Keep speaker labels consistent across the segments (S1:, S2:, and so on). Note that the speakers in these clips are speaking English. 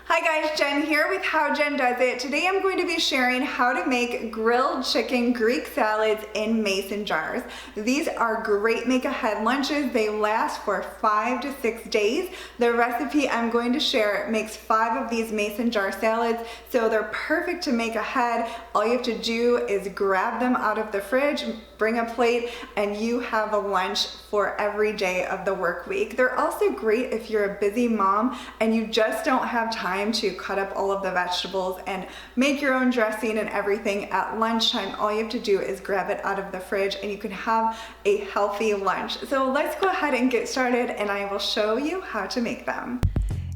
S1: Hi guys, Jen here with How Jen Does It. Today I'm going to be sharing how to make grilled chicken Greek salads in mason jars. These are great make-ahead lunches. They last for 5 to 6 days. The recipe I'm going to share makes 5 of these mason jar salads, so they're perfect to make ahead. All you have to do is grab them out of the fridge, bring a plate, and you have a lunch for every day of the work week. They're also great if you're a busy mom and you just don't have time to cut up all of the vegetables and make your own dressing and everything at lunchtime. All you have to do is grab it out of the fridge and you can have a healthy lunch. So let's go ahead and get started and I will show you how to make them.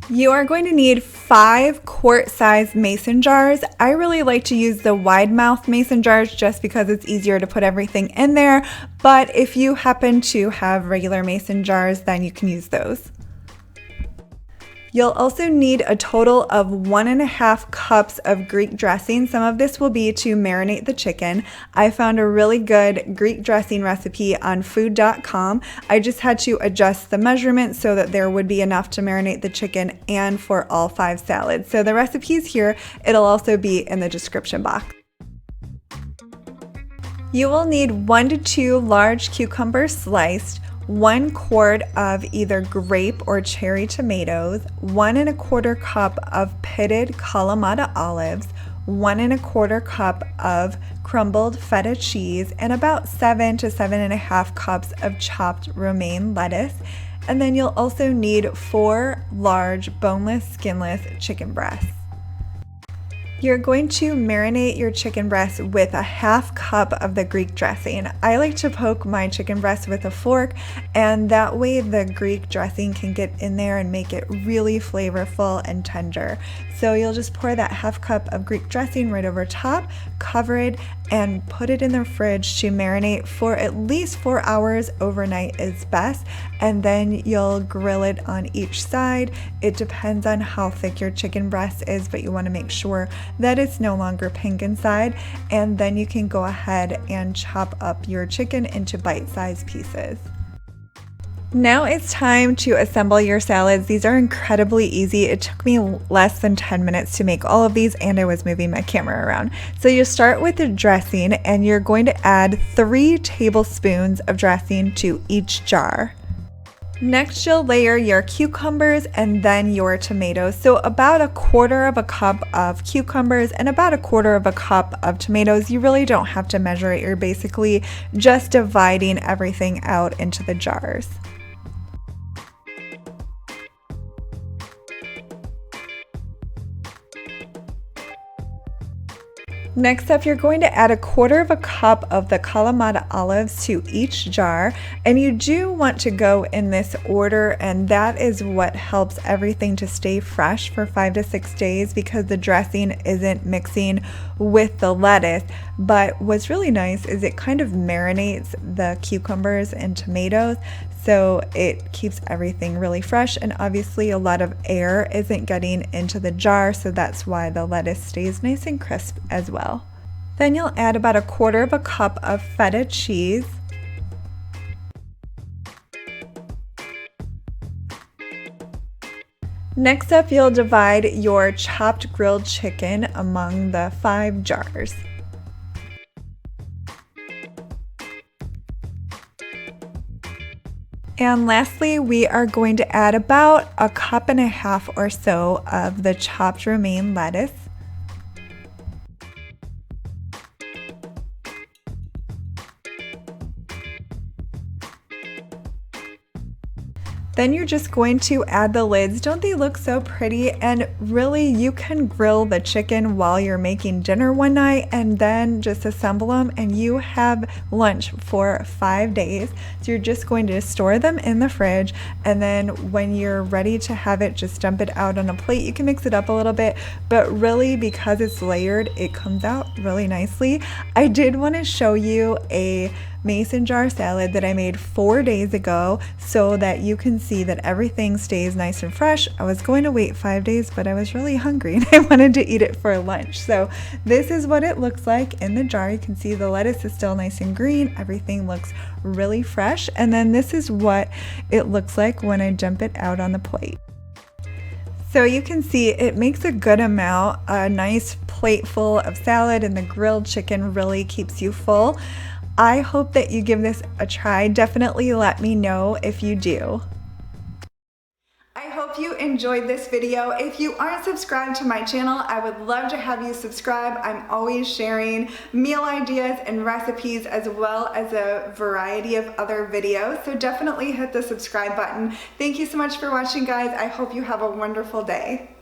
S1: You are going to need 5 quart-sized mason jars. I really like to use the wide mouth mason jars just because it's easier to put everything in there, but if you happen to have regular mason jars, then you can use those. You'll also need a total of 1.5 cups of Greek dressing. Some of this will be to marinate the chicken. I found a really good Greek dressing recipe on food.com. I just had to adjust the measurements so that there would be enough to marinate the chicken and for all 5 salads. So the recipe's here. It'll also be in the description box. You will need 1 to 2 large cucumbers sliced, 1 quart of either grape or cherry tomatoes, 1 1/4 cup of pitted Kalamata olives, 1 1/4 cup of crumbled feta cheese, and about 7 to 7.5 cups of chopped romaine lettuce. And then you'll also need 4 large boneless, skinless chicken breasts. You're going to marinate your chicken breast with 1/2 cup of the Greek dressing. I like to poke my chicken breast with a fork, and that way the Greek dressing can get in there and make it really flavorful and tender. So you'll just pour that 1/2 cup of Greek dressing right over top, cover it, and put it in the fridge to marinate for at least 4 hours. Overnight is best, and then you'll grill it on each side. It depends on how thick your chicken breast is, but you want to make sure that it's no longer pink inside, and then you can go ahead and chop up your chicken into bite-sized pieces. Now it's time to assemble your salads. These are incredibly easy. It took me less than 10 minutes to make all of these, and I was moving my camera around. So you start with the dressing, and you're going to add 3 tablespoons of dressing to each jar. Next, you'll layer your cucumbers and then your tomatoes. So about 1/4 cup of cucumbers and about 1/4 cup of tomatoes. You really don't have to measure it. You're basically just dividing everything out into the jars. Next up, you're going to add 1/4 cup of the Kalamata olives to each jar, and you do want to go in this order, and that is what helps everything to stay fresh for 5 to 6 days because the dressing isn't mixing with the lettuce. But what's really nice is it kind of marinates the cucumbers and tomatoes, so it keeps everything really fresh, and obviously a lot of air isn't getting into the jar, so that's why the lettuce stays nice and crisp as well. Then you'll add about 1/4 cup of feta cheese, next up, you'll divide your chopped grilled chicken among the 5 jars. And lastly, we are going to add about 1.5 cups or so of the chopped romaine lettuce. Then you're just going to add the lids. Don't they look so pretty? And really, you can grill the chicken while you're making dinner one night and then just assemble them and you have lunch for 5 days. So you're just going to store them in the fridge, and then when you're ready to have it, just dump it out on a plate. You can mix it up a little bit, but really because it's layered, it comes out really nicely. I did want to show you a mason jar salad that I made 4 days ago so that you can see that everything stays nice and fresh. I was going to wait 5 days, but I was really hungry and I wanted to eat it for lunch. So this is what it looks like in the jar. You can see the lettuce is still nice and green. Everything looks really fresh. And then this is what it looks like when I dump it out on the plate. So you can see it makes a good amount. A nice plate full of salad and the grilled chicken really keeps you full. I hope that you give this a try. Definitely let me know if you do. I hope you enjoyed this video. If you aren't subscribed to my channel, I would love to have you subscribe. I'm always sharing meal ideas and recipes as well as a variety of other videos. So definitely hit the subscribe button. Thank you so much for watching, guys. I hope you have a wonderful day.